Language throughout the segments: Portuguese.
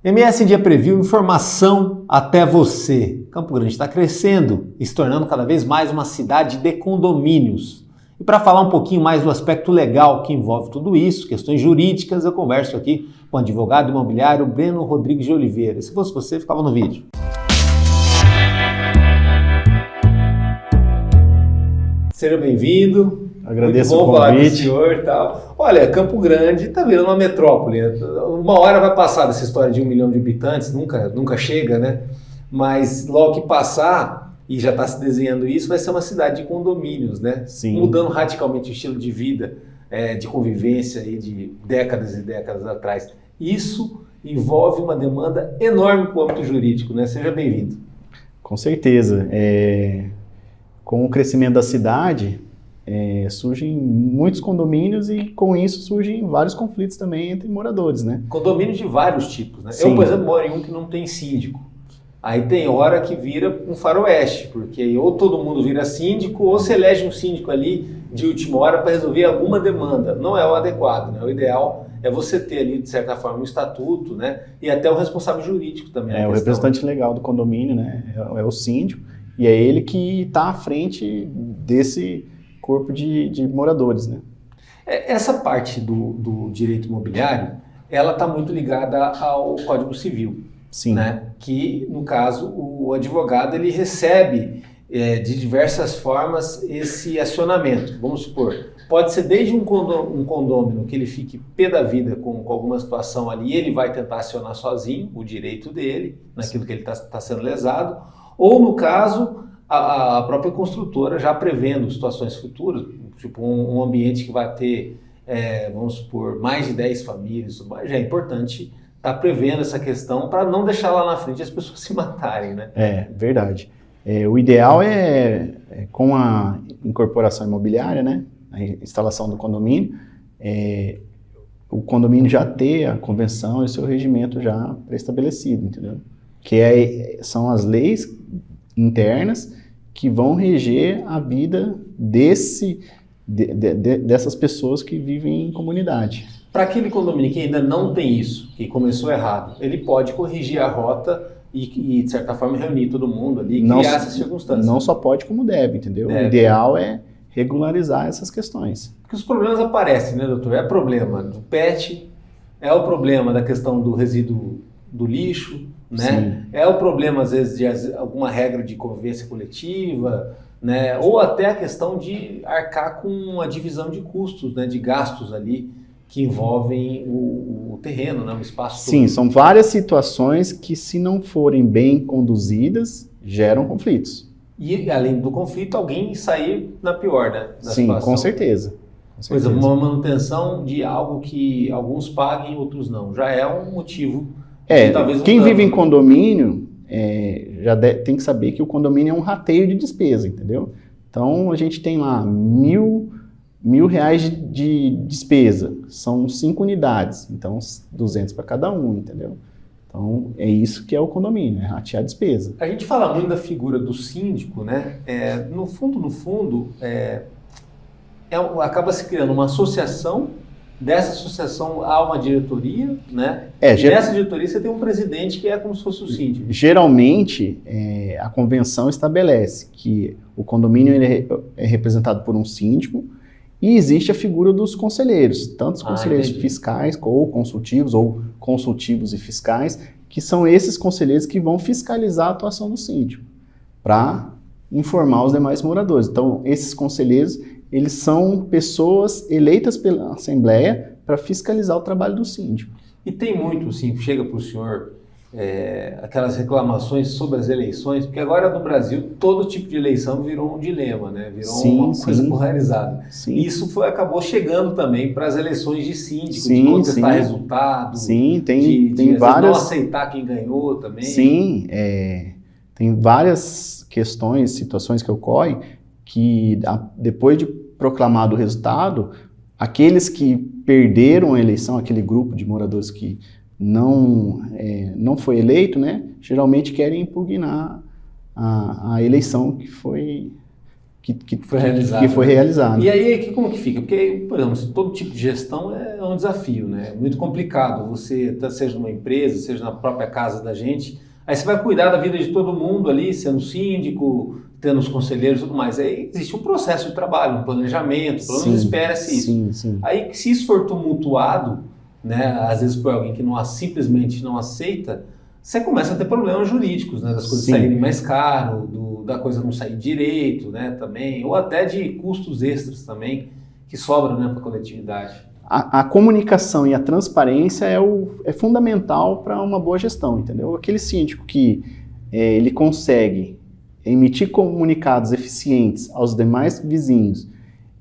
MS Dia Preview, informação até você. Campo Grande está crescendo e se tornando cada vez mais uma cidade de condomínios. E para falar um pouquinho mais do aspecto legal que envolve tudo isso, questões jurídicas, eu converso aqui com o advogado imobiliário Breno Rodrigues de Oliveira. Se fosse você, ficava no vídeo. Seja bem-vindo. Agradeço muito bom o convite. Falar com o senhor e tal. Olha, Campo Grande está virando uma metrópole. Uma hora vai passar dessa história de 1 milhão de habitantes, nunca chega, né? Mas logo que passar, e já está se desenhando isso, vai ser uma cidade de condomínios, né? Sim. Mudando radicalmente o estilo de vida, de convivência aí de décadas e décadas atrás. Isso envolve uma demanda enorme para o âmbito jurídico, né? Seja bem-vindo. Com certeza. Com o crescimento da cidade, surgem muitos condomínios e com isso surgem vários conflitos também entre moradores, né? Condomínios de vários tipos, né? Sim. Eu, por exemplo, moro em um que não tem síndico. Aí tem hora que vira um faroeste, porque ou todo mundo vira síndico ou se elege um síndico ali de última hora para resolver alguma demanda. Não é o adequado, né? O ideal é você ter ali, de certa forma, um estatuto, né? E até o responsável jurídico também. O representante legal do condomínio, né? É o síndico e é ele que está à frente desse corpo de moradores, né? Essa parte do direito imobiliário, ela está muito ligada ao Código Civil. Sim. Né? Que, no caso, o advogado ele recebe de diversas formas esse acionamento. Vamos supor, pode ser desde um condômino que ele fique pé da vida com alguma situação ali, ele vai tentar acionar sozinho o direito dele, naquilo que ele está sendo lesado, ou no caso, a própria construtora já prevendo situações futuras, tipo um ambiente que vai ter, vamos supor, mais de 10 famílias, já é importante estar prevendo essa questão para não deixar lá na frente as pessoas se matarem, né? Verdade. O ideal com a incorporação imobiliária, né, a instalação do condomínio, o condomínio já ter a convenção e o seu regimento já pré-estabelecido, entendeu? Que são as leis internas que vão reger a vida dessas pessoas que vivem em comunidade. Para aquele condomínio que ainda não tem isso, que começou errado, ele pode corrigir a rota e de certa forma, reunir todo mundo ali e criar essas circunstâncias. Não só pode, como deve, entendeu? O ideal é regularizar essas questões. Porque os problemas aparecem, né, doutor? É problema do PET, é o problema da questão do resíduo do lixo, né? Sim. É o problema, às vezes, de alguma regra de convivência coletiva, né? Ou até a questão de arcar com a divisão de custos, né? De gastos ali, que envolvem o terreno, né, o espaço. Sim, são várias situações que, se não forem bem conduzidas, geram conflitos. E, além do conflito, alguém sair na pior, né, da Sim, situação. com certeza. Por exemplo, uma manutenção de algo que alguns paguem, outros não. Já é um motivo de talvez... Quem vive em condomínio tem que saber que o condomínio é um rateio de despesa, entendeu? Então, a gente tem lá R$1.000 de despesa, são 5 unidades, então 200 para cada um, entendeu? Então é isso que é o condomínio, é ratear a despesa. A gente fala muito da figura do síndico, né? No fundo, acaba se criando uma associação, dessa associação há uma diretoria, né? E nessa diretoria você tem um presidente que é como se fosse o síndico. Geralmente, a convenção estabelece que o condomínio ele é representado por um síndico. E existe a figura dos conselheiros, tanto os conselheiros fiscais ou consultivos e fiscais, que são esses conselheiros que vão fiscalizar a atuação do síndico, para informar os demais moradores. Então, esses conselheiros, eles são pessoas eleitas pela Assembleia para fiscalizar o trabalho do síndico. E tem muito, assim, chega para o senhor aquelas reclamações sobre as eleições, porque agora no Brasil todo tipo de eleição virou um dilema, né? Virou uma coisa polarizada. Sim. E isso acabou chegando também para as eleições de síndico, de contestar resultado, tem várias... não aceitar quem ganhou também. Sim, tem várias questões, situações que ocorrem que depois de proclamado o resultado, aqueles que perderam a eleição, aquele grupo de moradores que não foi eleito, né, geralmente querem impugnar a eleição que foi realizada. E aí, como que fica? Porque, por exemplo, todo tipo de gestão é é um desafio, né? É muito complicado. Você, seja numa empresa, seja na própria casa da gente, aí você vai cuidar da vida de todo mundo ali, sendo síndico, tendo os conselheiros e tudo mais. Aí existe um processo de trabalho, um planejamento, pelo menos espera-se isso. Sim, sim. Aí, se isso for tumultuado, né, às vezes por alguém que simplesmente não aceita, você começa a ter problemas jurídicos, né, das coisas saírem mais caro, da coisa não sair direito, né, também, ou até de custos extras também, que sobram, né, para a coletividade. A comunicação e a transparência é fundamental para uma boa gestão, entendeu? Aquele síndico que ele consegue emitir comunicados eficientes aos demais vizinhos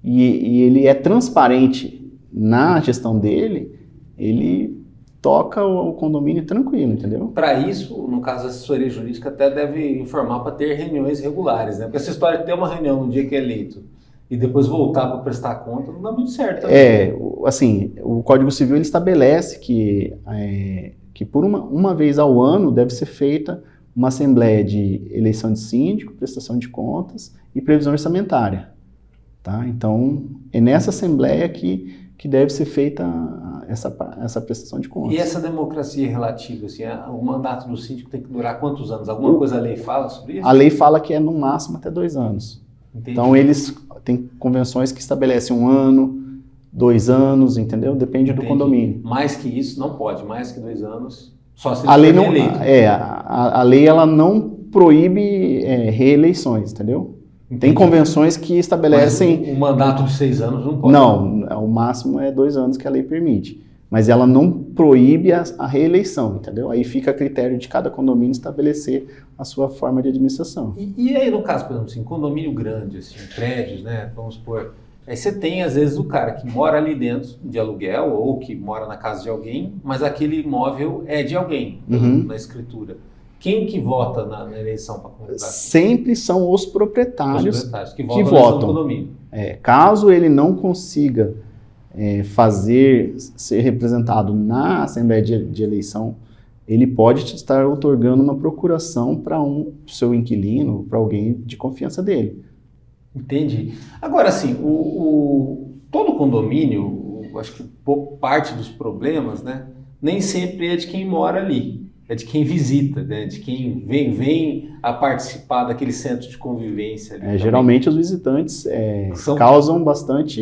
e ele é transparente na gestão dele, ele toca o condomínio tranquilo, entendeu? Para isso, no caso da assessoria jurídica, até deve informar para ter reuniões regulares, né? Porque essa história de ter uma reunião no dia que é eleito e depois voltar para prestar conta não dá muito certo também. Assim, o Código Civil ele estabelece que por uma vez ao ano deve ser feita uma assembleia de eleição de síndico, prestação de contas e previsão orçamentária, tá? Então, é nessa assembleia que deve ser feita essa prestação de contas. E essa democracia relativa, assim, o mandato do síndico tem que durar quantos anos? Alguma coisa a lei fala sobre isso? A lei fala que é no máximo até 2 anos. Entendi. Então, eles têm convenções que estabelecem 1 ano, 2 anos, entendeu? Depende do condomínio. Mais que isso, não pode. Mais que 2 anos, só se a lei não eleito. A lei ela não proíbe reeleições, entendeu? Entendi. Tem convenções que estabelecem... Mas um mandato de 6 anos não pode? Não, o máximo é 2 anos que a lei permite. Mas ela não proíbe a reeleição, entendeu? Aí fica a critério de cada condomínio estabelecer a sua forma de administração. E aí, no caso, por exemplo, assim, condomínio grande, assim, prédios, né, vamos supor, aí você tem, às vezes, o cara que mora ali dentro de aluguel ou que mora na casa de alguém, mas aquele imóvel é de alguém, na escritura. Quem que vota na eleição para comprar? Sempre são os proprietários que votam. No condomínio. Caso ele não consiga ser representado na Assembleia de Eleição, ele pode estar otorgando uma procuração para seu inquilino, para alguém de confiança dele. Entendi. Agora, assim, todo condomínio, acho que parte dos problemas, né, nem sempre é de quem mora ali. É de quem visita, né? De quem vem a participar daquele centro de convivência. Geralmente os visitantes causam bastante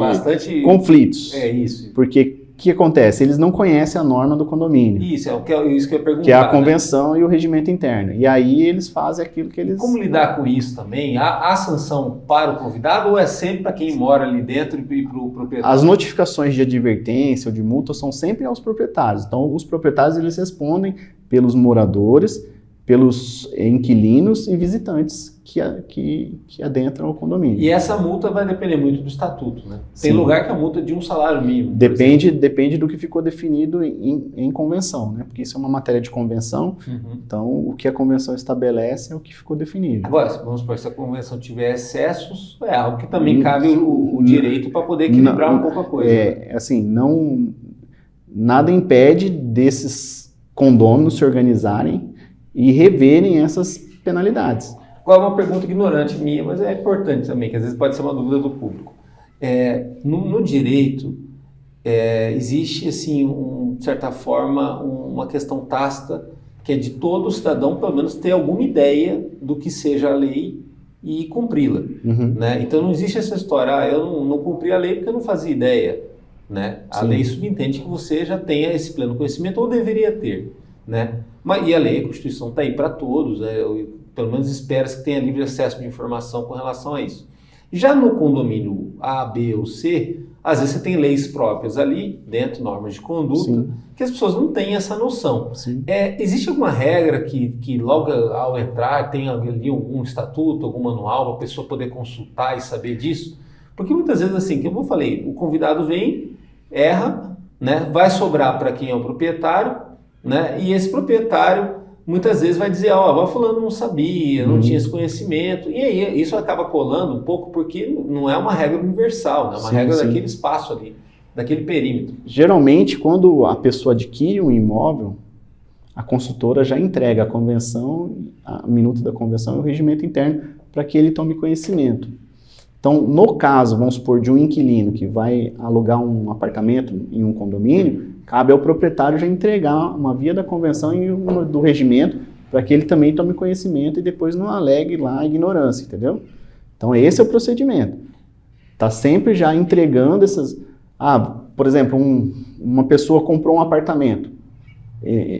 conflitos. É isso. Porque o que acontece? Eles não conhecem a norma do condomínio. Isso que eu ia perguntar. Que é a convenção, né? E o regimento interno. E aí eles fazem aquilo que eles... Como lidar com isso também? Há sanção para o convidado ou é sempre para quem mora ali dentro e para o proprietário? As notificações de advertência ou de multa são sempre aos proprietários. Então, os proprietários eles respondem pelos moradores, pelos inquilinos e visitantes que adentram o condomínio. E essa multa vai depender muito do estatuto, né? Tem lugar que a multa é de 1 salário mínimo. Depende do que ficou definido em convenção, né? Porque isso é uma matéria de convenção, então o que a convenção estabelece é o que ficou definido. Agora, vamos supor, se a convenção tiver excessos, é algo que também cabe o direito para poder equilibrar um pouco a coisa. Assim, nada impede desses condôminos se organizarem e reverem essas penalidades. Agora, uma pergunta ignorante minha, mas é importante também, que às vezes pode ser uma dúvida do público. No direito, existe, assim, de certa forma, uma questão tácita, que é de todo cidadão, pelo menos, ter alguma ideia do que seja a lei e cumpri-la. Né? Então, não existe essa história, eu não cumpri a lei porque eu não fazia ideia. Né? A lei subentende que você já tenha esse pleno conhecimento, ou deveria ter. Né? E a lei, a Constituição está aí para todos, né? Pelo menos espera-se que tenha livre acesso de informação com relação a isso. Já no condomínio A, B ou C, às vezes você tem leis próprias ali, dentro, normas de conduta, que as pessoas não têm essa noção. Existe alguma regra que logo ao entrar tem ali algum estatuto, algum manual para a pessoa poder consultar e saber disso? Porque muitas vezes, assim, como eu falei, o convidado vem, erra, né, vai sobrar para quem é o proprietário, né, e esse proprietário muitas vezes vai dizer, ó, fulano não sabia, não tinha esse conhecimento, e aí isso acaba colando um pouco porque não é uma regra universal, né, é uma regra daquele espaço ali, daquele perímetro. Geralmente, quando a pessoa adquire um imóvel, a consultora já entrega a convenção, a minuta da convenção e o regimento interno para que ele tome conhecimento. Então, no caso, vamos supor, de um inquilino que vai alugar um apartamento em um condomínio, cabe ao proprietário já entregar uma via da convenção e uma do regimento para que ele também tome conhecimento e depois não alegue lá a ignorância, entendeu? Então, esse é o procedimento. Está sempre já entregando essas... por exemplo, uma pessoa comprou um apartamento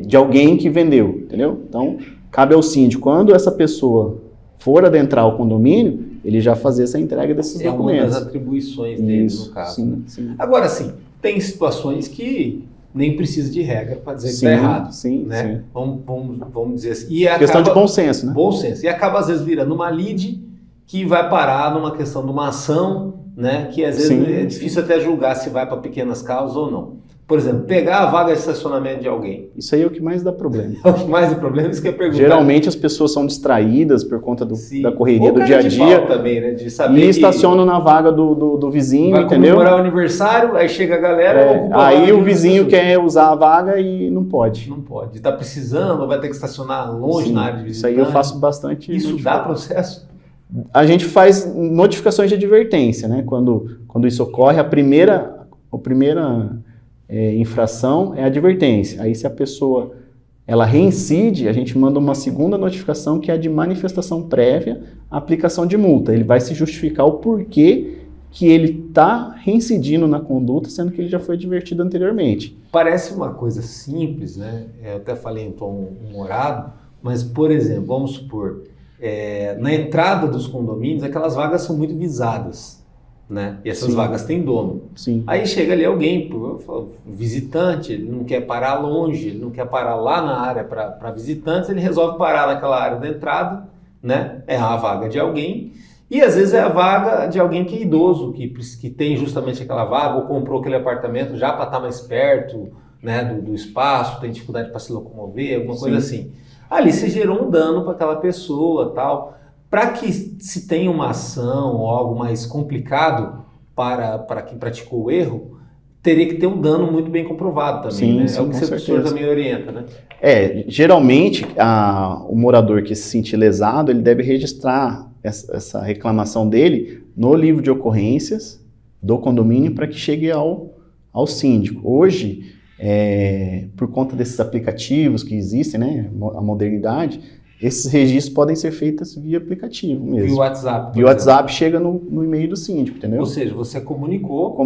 de alguém que vendeu, entendeu? Então, cabe ao síndico, quando essa pessoa for adentrar o condomínio, ele já fazer essa entrega desses documentos. É uma das atribuições dele, no caso. Sim, sim. Agora, sim, tem situações que nem precisa de regra para dizer que está errado. Sim, né? sim. Vamos dizer assim. Questão de bom senso, né? Bom senso. E acaba, às vezes, virando uma lide que vai parar numa questão de uma ação, né? Que às vezes é difícil até julgar se vai para pequenas causas ou não. Por exemplo, pegar a vaga de estacionamento de alguém. Isso aí é o que mais dá problema. É o que mais dá problema, isso que é perguntar. Geralmente as pessoas são distraídas por conta da correria do dia a dia. Também, né? De saber e estacionam na vaga do vizinho, vai entendeu? Vai comemorar o aniversário, aí chega a galera... aí o vizinho quer usar a vaga e não pode. Não pode. Está precisando, vai ter que estacionar longe na área de visitante. Isso aí eu faço bastante. Isso dá processo? A gente faz notificações de advertência, né? Quando isso ocorre, a primeira infração é a advertência. Aí se a pessoa ela reincide, a gente manda uma segunda notificação que é a de manifestação prévia à aplicação de multa. Ele vai se justificar o porquê que ele está reincidindo na conduta, sendo que ele já foi advertido anteriormente. Parece uma coisa simples, né? Eu até falei em tom humorado, mas, por exemplo, vamos supor, na entrada dos condomínios, aquelas vagas são muito visadas. Né? E essas vagas têm dono. Sim. Aí chega ali alguém, visitante, ele não quer parar longe, ele não quer parar lá na área para visitantes, ele resolve parar naquela área da entrada, né? É a vaga de alguém, e às vezes é a vaga de alguém que é idoso, que tem justamente aquela vaga, ou comprou aquele apartamento já para estar mais perto, né, do espaço, tem dificuldade para se locomover, alguma coisa assim. Ali se gerou um dano para aquela pessoa, tal. Para que se tenha uma ação ou algo mais complicado para quem praticou o erro, teria que ter um dano muito bem comprovado também, né? É o que o senhor também orienta, né? Geralmente, o morador que se sentir lesado, ele deve registrar essa reclamação dele no livro de ocorrências do condomínio para que chegue ao síndico. Hoje, por conta desses aplicativos que existem, né, a modernidade, esses registros podem ser feitos via aplicativo mesmo. Via WhatsApp. Via WhatsApp chega no e-mail do síndico, entendeu? Ou seja, você comunicou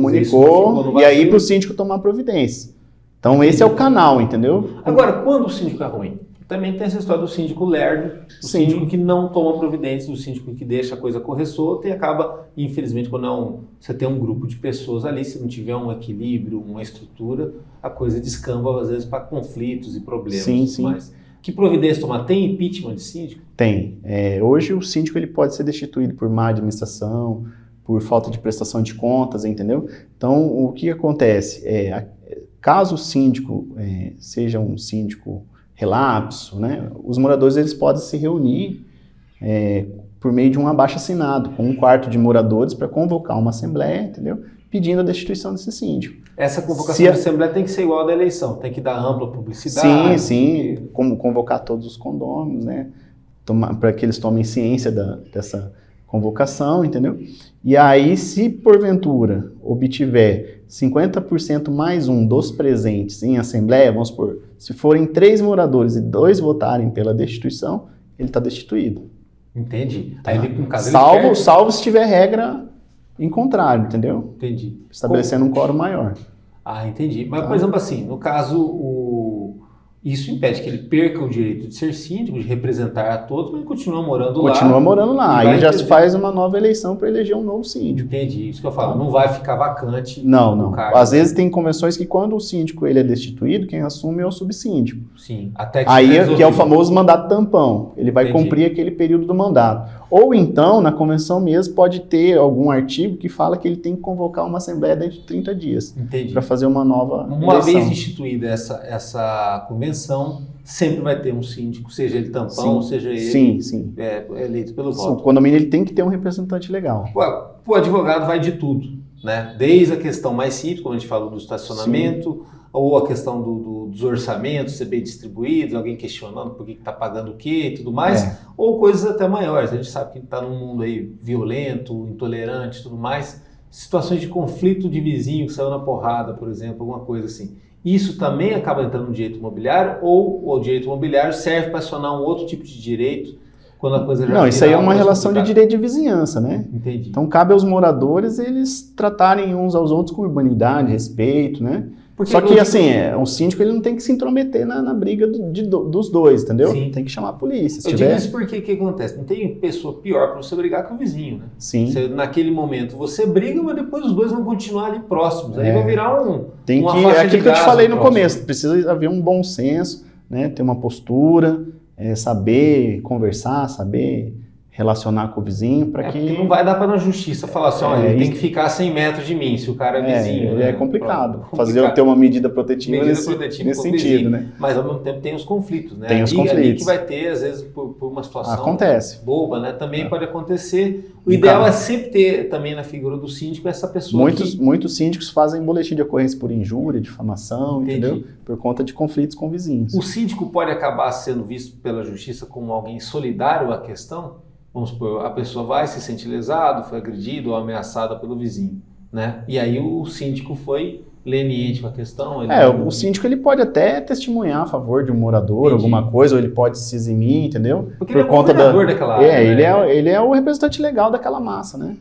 e aí para o síndico tomar providência. Então esse é o canal, entendeu? Agora, quando o síndico é ruim? Também tem essa história do síndico lerdo, do síndico que não toma providências, do síndico que deixa a coisa correr solta e acaba, infelizmente, quando você tem um grupo de pessoas ali, se não tiver um equilíbrio, uma estrutura, a coisa descamba às vezes para conflitos e problemas. Sim. Mas que providência tomar? Tem impeachment de síndico? Tem. Hoje o síndico ele pode ser destituído por má administração, por falta de prestação de contas, entendeu? Então, o que acontece? Caso o síndico seja um síndico relapso, né, os moradores eles podem se reunir por meio de um abaixo-assinado, com um quarto de moradores para convocar uma assembleia, entendeu? Pedindo a destituição desse síndico. Essa convocação da Assembleia tem que ser igual à da eleição, tem que dar ampla publicidade. Sim, como convocar todos os condôminos, né? Para que eles tomem ciência dessa convocação, entendeu? E aí, se porventura obtiver 50% mais um dos presentes em Assembleia, vamos supor, se forem 3 moradores e 2 votarem pela destituição, ele está destituído. Entendi. Tá? Aí, no caso, salvo se tiver regra em contrário, entendeu? Entendi. Estabelecendo um quórum maior. Entendi. Mas, por exemplo, assim, no caso, isso impede que ele perca o direito de ser síndico, de representar a todos, mas ele continua morando lá. Continua morando lá. Aí já se faz uma nova eleição para eleger um novo síndico. Entendi. Isso que eu falo. Não vai ficar vacante. Não. Às vezes tem convenções que quando o síndico ele é destituído, quem assume é o subsíndico. Sim. Até que aí que é o famoso mandato tampão. Ele vai cumprir aquele período do mandato. Ou então, na convenção mesmo, pode ter algum artigo que fala que ele tem que convocar uma assembleia dentro de 30 dias. Entendi. Para fazer uma nova Uma eleição. vez instituída essa convenção, sempre vai ter um síndico, seja ele tampão, seja ele eleito pelo voto. O condomínio ele tem que ter um representante legal. O advogado vai de tudo, né? Desde a questão mais simples, como a gente falou do estacionamento, ou a questão dos orçamentos ser bem distribuídos, alguém questionando por que está pagando o quê e tudo mais, ou coisas até maiores. A gente sabe que está num mundo aí violento, intolerante e tudo mais, situações de conflito de vizinho que saiu na porrada, por exemplo, alguma coisa assim. Isso também acaba entrando no direito imobiliário, ou o direito imobiliário serve para acionar um outro tipo de direito quando a coisa já Não, isso aí é uma relação de direito de vizinhança, né? Entendi. Então cabe aos moradores eles tratarem uns aos outros com urbanidade, respeito, né? Só que assim, o síndico ele não tem que se intrometer na briga dos dois, entendeu? Sim. Tem que chamar a polícia. Eu digo isso porque o que acontece? Não tem pessoa pior para você brigar com o vizinho, né? Sim. Naquele momento você briga, mas depois os dois vão continuar ali próximos. Aí vai virar uma faixa é aquilo que eu te falei no começo. né? Precisa haver um bom senso, né? Ter uma postura, saber conversar, saber relacionar com o vizinho para que... Porque não vai dar para na justiça falar assim, olha, ele tem que ficar a 100 metros de mim, se o cara é vizinho. É complicado. Ter uma medida protetiva nesse sentido, né? Mas ao mesmo tempo tem os conflitos, né? Tem os conflitos. Ali que vai ter, às vezes, por uma situação boba, né? Também pode acontecer. O ideal é sempre ter também na figura do síndico essa pessoa Muitos síndicos fazem boletim de ocorrência por injúria, difamação, entendeu? Por conta de conflitos com vizinhos. O síndico pode acabar sendo visto pela justiça como alguém solidário à questão? Vamos supor, a pessoa vai, se sente lesado, foi agredido ou ameaçada pelo vizinho, né? E aí o síndico foi leniente com a questão. O síndico ele pode até testemunhar a favor de um morador, alguma coisa, ou ele pode se eximir, entendeu? Porque ele é o governador daquela área. Ele é o representante legal daquela massa, né?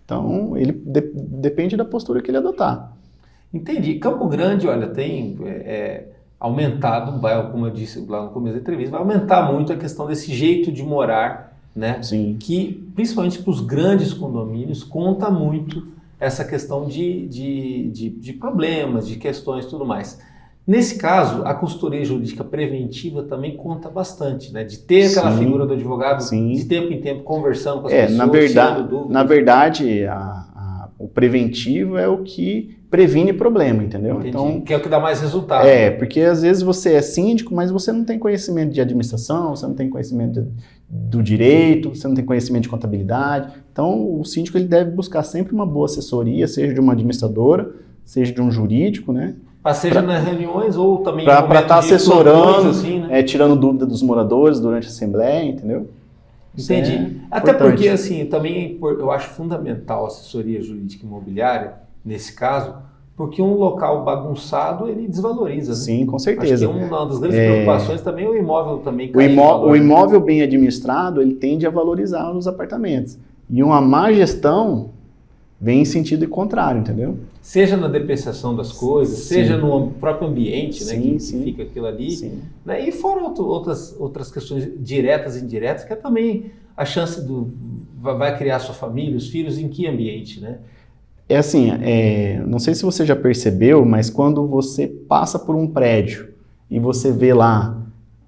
Então, ele depende da postura que ele adotar. Entendi. Campo Grande, olha, tem aumentado, como eu disse lá no começo da entrevista, vai aumentar muito a questão desse jeito de morar, né? Sim. Que, principalmente para os grandes condomínios, conta muito essa questão de problemas, de questões e tudo mais. Nesse caso, a consultoria jurídica preventiva também conta bastante, né? De ter aquela figura do advogado de tempo em tempo conversando com as pessoas, tirando dúvidas. Na verdade, o preventivo é o que previne problema, entendeu? Entendi. Então, que é o que dá mais resultado. Porque às vezes você é síndico, mas você não tem conhecimento de administração, você não tem conhecimento do direito, você não tem conhecimento de contabilidade. Então, o síndico ele deve buscar sempre uma boa assessoria, seja de uma administradora, seja de um jurídico, né? Seja nas reuniões ou também... Para estar assessorando, assim, né? tirando dúvida dos moradores durante a assembleia, entendeu? Entendi. Até porque, assim, também eu acho fundamental a assessoria jurídica imobiliária, nesse caso, porque um local bagunçado, ele desvaloriza, né? Sim, com certeza. Acho que uma das grandes preocupações também é o imóvel também cair o imóvel bem administrado, ele tende a valorizar os apartamentos. E uma má gestão vem em sentido contrário, entendeu? Seja na depreciação das coisas, seja no próprio ambiente, né, que fica aquilo ali. Né, e fora outras questões diretas e indiretas, que é também a chance vai criar sua família, os filhos, em que ambiente, né? Não sei se você já percebeu, mas quando você passa por um prédio e você vê lá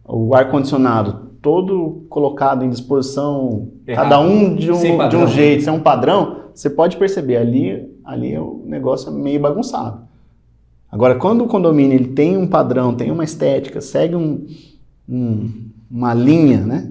o ar-condicionado todo colocado em disposição, cada um de um jeito, isso é um padrão, você pode perceber, ali o negócio é meio bagunçado. Agora, quando o condomínio ele tem um padrão, tem uma estética, segue uma linha, né?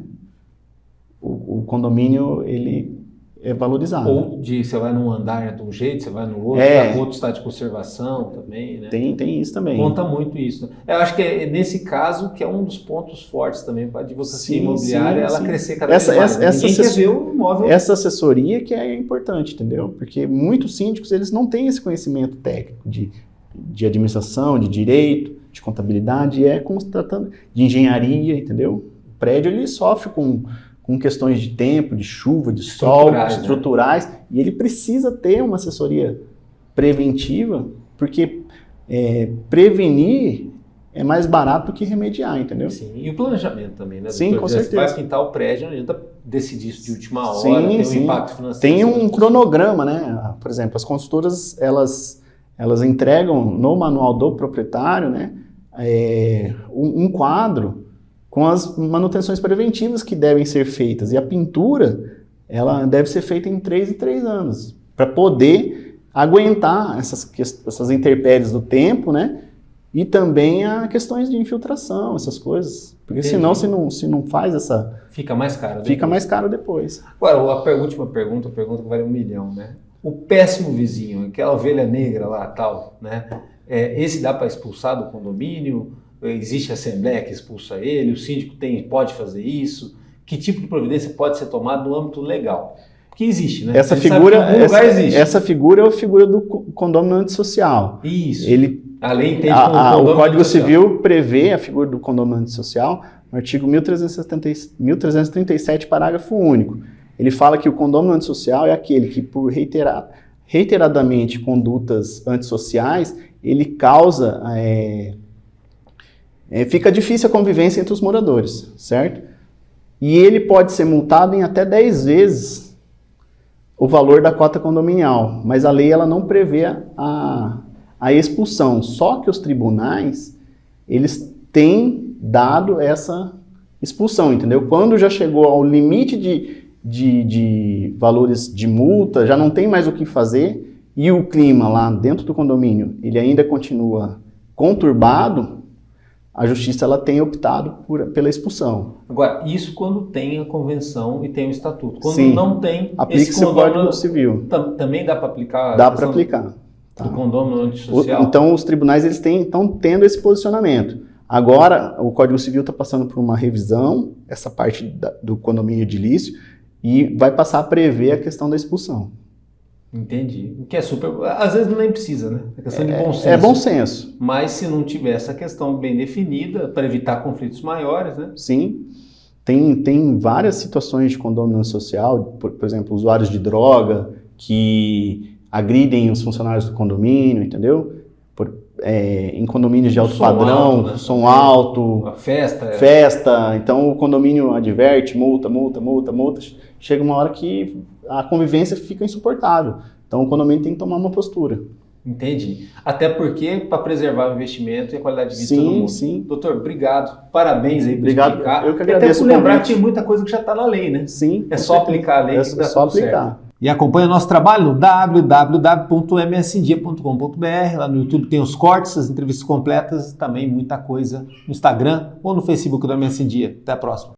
O condomínio, ele é valorizado. Ou você vai num andar de um jeito, você vai no outro, o outro está de conservação também, né? Tem isso também. Conta muito isso. Eu acho que é nesse caso que é um dos pontos fortes também para a advocacia imobiliária, ela crescer cada vez mais. Ninguém quer ver o imóvel. Essa assessoria que é importante, entendeu? Porque muitos síndicos, eles não têm esse conhecimento técnico de administração, de direito, de contabilidade, tratando de engenharia, entendeu? O prédio, ele sofre com questões de tempo, de chuva, de sol, estruturais, né? E ele precisa ter uma assessoria preventiva, porque prevenir é mais barato do que remediar, entendeu? Sim, e o planejamento também, né? Sim, com certeza. Você vai pintar o prédio, não adianta decidir isso de última hora, tem um impacto financeiro. Tem um cronograma, né? Por exemplo, as consultoras, elas entregam no manual do proprietário, né? Um quadro com as manutenções preventivas que devem ser feitas. E a pintura, ela deve ser feita em 3 em 3 anos, para poder aguentar essas intempéries do tempo, né? E também a questões de infiltração, essas coisas. Porque senão, se não faz essa... Fica mais caro depois. Fica mais caro depois. Agora, a última pergunta, que vale 1 milhão, né? O péssimo vizinho, aquela ovelha negra lá, tal, né? esse dá para expulsar do condomínio? Existe assembleia que expulsa ele? O síndico pode fazer isso? Que tipo de providência pode ser tomada no âmbito legal? Que existe, né? Essa figura é a figura do condômino antissocial. Isso. A lei entende como o Código Civil prevê a figura do condômino antissocial no artigo 1337, parágrafo único. Ele fala que o condômino antissocial é aquele que, por reiteradamente condutas antissociais, ele causa... fica difícil a convivência entre os moradores, certo? E ele pode ser multado em até 10 vezes o valor da cota condominial, mas a lei ela não prevê a expulsão. Só que os tribunais, eles têm dado essa expulsão, entendeu? Quando já chegou ao limite de valores de multa, já não tem mais o que fazer, e o clima lá dentro do condomínio, ele ainda continua conturbado, a justiça ela tem optado pela expulsão. Agora, isso quando tem a convenção e tem o estatuto. Quando Sim, não tem, aplica-se o Código Civil. Também dá para aplicar? Dá para aplicar. Tá. Do condômino antissocial? Então, os tribunais estão tendo esse posicionamento. Agora, o Código Civil está passando por uma revisão, essa parte do condomínio edilício, e vai passar a prever a questão da expulsão. Entendi. O que é super... Às vezes nem precisa, né? É questão de bom senso. É bom senso. Mas se não tiver essa questão bem definida, para evitar conflitos maiores, né? Sim. Tem várias situações de condômino social, por exemplo, usuários de droga que agridem os funcionários do condomínio, entendeu? Em condomínios de alto padrão, alto, né? Som alto, a festa. Então o condomínio adverte, multa. Chega uma hora que a convivência fica insuportável. Então o condomínio tem que tomar uma postura. Entendi. Até porque para preservar o investimento e a qualidade de vida de todo mundo. Sim. Doutor, obrigado. Parabéns aí por explicar. Eu que agradeço. Até por lembrar que tem muita coisa que já está na lei, né? Sim. É só aplicar a lei que dá só tudo aplicar. Certo. E acompanha nosso trabalho no www.msindia.com.br. Lá no YouTube tem os cortes, as entrevistas completas e também muita coisa no Instagram ou no Facebook do MS em Dia. Até a próxima.